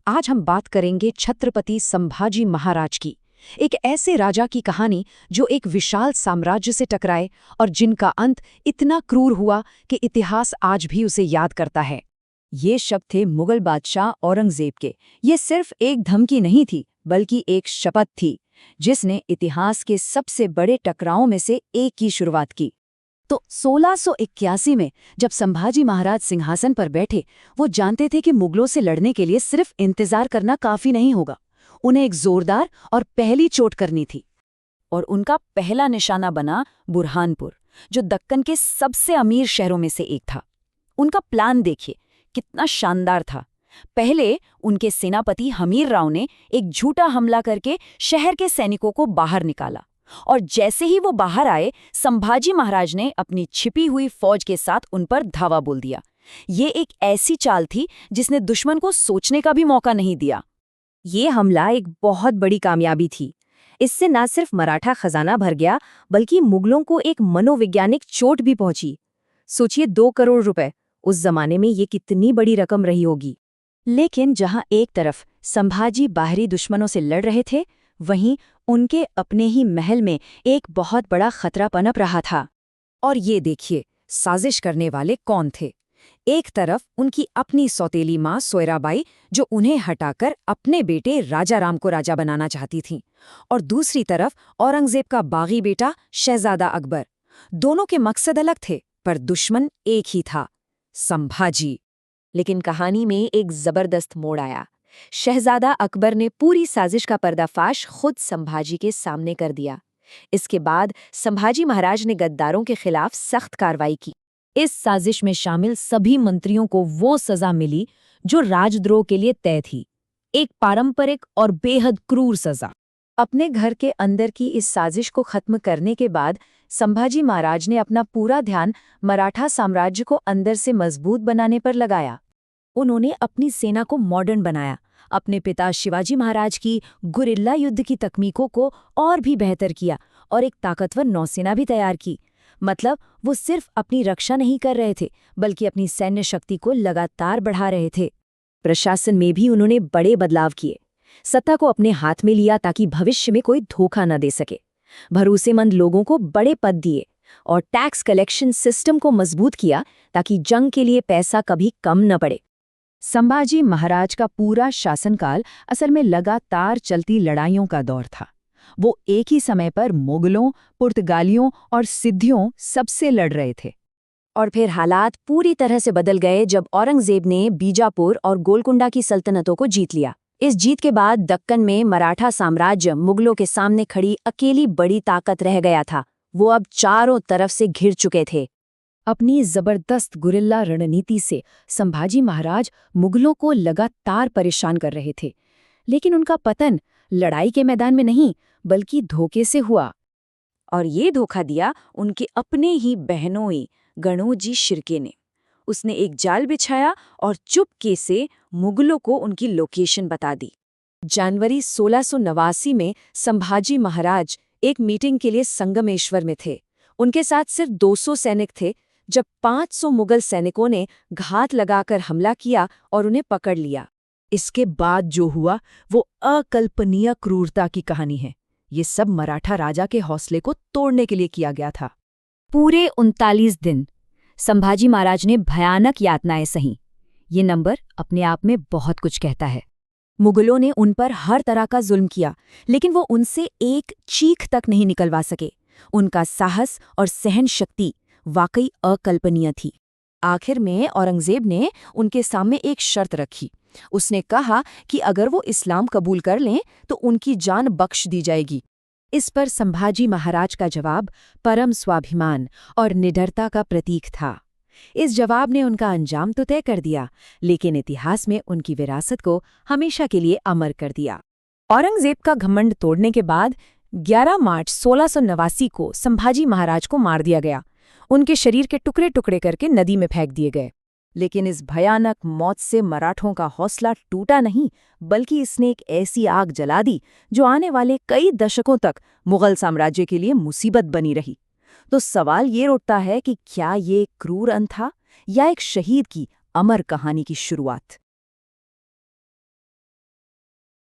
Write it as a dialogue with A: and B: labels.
A: आज हम बात करेंगे छत्रपति संभाजी महाराज की। एक ऐसे राजा की कहानी जो एक विशाल साम्राज्य से टकराए और जिनका अंत इतना क्रूर हुआ कि इतिहास आज भी उसे याद करता है।
B: ये शब्द थे मुगल बादशाह औरंगजेब के। ये सिर्फ एक धमकी नहीं थी, बल्कि एक शपथ थी, जिसने इतिहास के सबसे बड़े टकरावों में से एक की शुरुआत की।
A: तो 1681 में जब संभाजी महाराज सिंहासन पर बैठे, वो जानते थे कि मुगलों से लड़ने के लिए सिर्फ इंतजार करना काफी नहीं होगा। उन्हें एक जोरदार और पहली चोट करनी थी।
B: और उनका पहला निशाना बना बुरहानपुर, जो दक्कन के सबसे अमीर शहरों में से एक था। उनका प्लान देखिए कितना शानदार था। पहले उनके सेनापति हमीर राव ने एक झूठा हमला करके शहर के सैनिकों को बाहर निकाला, और जैसे ही वो बाहर आए, संभाजी महाराज ने अपनी छिपी हुई फौज के साथ उन पर धावा बोल दिया। ये एक ऐसी चाल थी जिसने दुश्मन को सोचने का भी मौका नहीं दिया।
C: ये हमला एक बहुत बड़ी कामयाबी थी। इससे न सिर्फ मराठा खजाना भर गया, बल्कि मुगलों को एक मनोवैज्ञानिक चोट भी पहुंची। सोचिए, 2 करोड़ रुपए, उस जमाने में ये कितनी बड़ी रकम रही होगी।
A: लेकिन जहां एक तरफ संभाजी बाहरी दुश्मनों से लड़ रहे थे, वहीं उनके अपने ही महल में एक बहुत बड़ा खतरा पनप रहा था।
B: और ये देखिए, साजिश करने वाले कौन थे। एक तरफ उनकी अपनी सौतेली माँ सोयराबाई, जो उन्हें हटाकर अपने बेटे राजा राम को राजा बनाना चाहती थीं, और दूसरी तरफ औरंगजेब का बागी बेटा शहजादा अकबर। दोनों के मकसद अलग थे, पर दुश्मन एक ही था, संभाजी।
C: लेकिन कहानी में एक जबरदस्त मोड़ आया। शहजादा अकबर ने पूरी साजिश का पर्दाफाश खुद संभाजी के सामने कर दिया। इसके बाद संभाजी महाराज ने गद्दारों के खिलाफ सख्त कार्रवाई की।
B: इस साजिश में शामिल सभी मंत्रियों को वो सजा मिली जो राजद्रोह के लिए तय थी, एक पारंपरिक और बेहद क्रूर सजा।
A: अपने घर के अंदर की इस साजिश को खत्म करने के बाद संभाजी महाराज ने अपना पूरा ध्यान मराठा साम्राज्य को अंदर से मजबूत बनाने पर लगाया।
B: उन्होंने अपनी सेना को मॉडर्न बनाया, अपने पिता शिवाजी महाराज की गुरिल्ला युद्ध की तकनीकों को और भी बेहतर किया, और एक ताकतवर नौसेना भी तैयार की। मतलब वो सिर्फ अपनी रक्षा नहीं कर रहे थे, बल्कि अपनी सैन्य शक्ति को लगातार बढ़ा रहे थे।
C: प्रशासन में भी उन्होंने बड़े बदलाव किए। सत्ता को अपने हाथ में लिया ताकि भविष्य में कोई धोखा न दे सके। भरोसेमंद लोगों को बड़े पद दिए, और टैक्स कलेक्शन सिस्टम को मजबूत किया ताकि जंग के लिए पैसा कभी कम न पड़े।
A: संभाजी महाराज का पूरा शासनकाल असल में लगातार चलती लड़ाइयों का दौर था। वो एक ही समय पर मुगलों, पुर्तगालियों और सिद्धियों सबसे लड़ रहे थे।
C: और फिर हालात पूरी तरह से बदल गए जब औरंगजेब ने बीजापुर और गोलकुंडा की सल्तनतों को जीत लिया। इस जीत के बाद दक्कन में मराठा साम्राज्य मुगलों के सामने खड़ी अकेली बड़ी ताकत रह गया था। वो अब चारों तरफ से घिर चुके थे।
B: अपनी जबरदस्त गुरिल्ला रणनीति से संभाजी महाराज मुगलों को लगातार परेशान कर रहे थे, लेकिन उनका पतन लड़ाई के मैदान में नहीं, बल्कि धोखे से हुआ।
C: और ये धोखा दिया उनके अपने ही बहनोई गणोजी शिर्के ने। उसने एक जाल बिछाया और चुपके से मुगलों को उनकी लोकेशन बता दी। जनवरी 1689 में संभाजी महाराज एक मीटिंग के लिए संगमेश्वर में थे। उनके साथ सिर्फ 200 सैनिक थे, जब 500 मुगल सैनिकों ने घात लगाकर हमला किया और उन्हें पकड़ लिया।
B: इसके बाद जो हुआ वो अकल्पनीय क्रूरता की कहानी है। ये सब मराठा राजा के हौसले को तोड़ने के लिए किया गया था।
C: पूरे 39 दिन संभाजी महाराज ने भयानक यातनाएं सही। ये नंबर अपने आप में बहुत कुछ कहता है। मुगलों ने उन पर हर तरह का जुल्म किया, लेकिन वो उनसे एक चीख तक नहीं निकलवा सके। उनका साहस और सहन शक्ति वाकई अकल्पनीय थी। आखिर में औरंगजेब ने उनके सामने एक शर्त रखी। उसने कहा कि अगर वो इस्लाम कबूल कर लें तो उनकी जान बख्श दी जाएगी।
B: इस पर संभाजी महाराज का जवाब परम स्वाभिमान और निडरता का प्रतीक था। इस जवाब ने उनका अंजाम तो तय कर दिया, लेकिन इतिहास में उनकी विरासत को हमेशा के लिए अमर कर दिया। औरंगजेब का घमंड तोड़ने के बाद 11 मार्च 1689 को संभाजी महाराज को मार दिया गया। उनके शरीर के टुकड़े टुकड़े करके नदी में फेंक दिए गए। लेकिन इस भयानक मौत से मराठों का हौसला टूटा नहीं, बल्कि इसने एक ऐसी आग जला दी जो आने वाले कई दशकों तक मुगल साम्राज्य के लिए मुसीबत बनी रही। तो सवाल ये उठता है कि क्या ये क्रूर अंत था या एक शहीद की अमर कहानी की शुरुआत?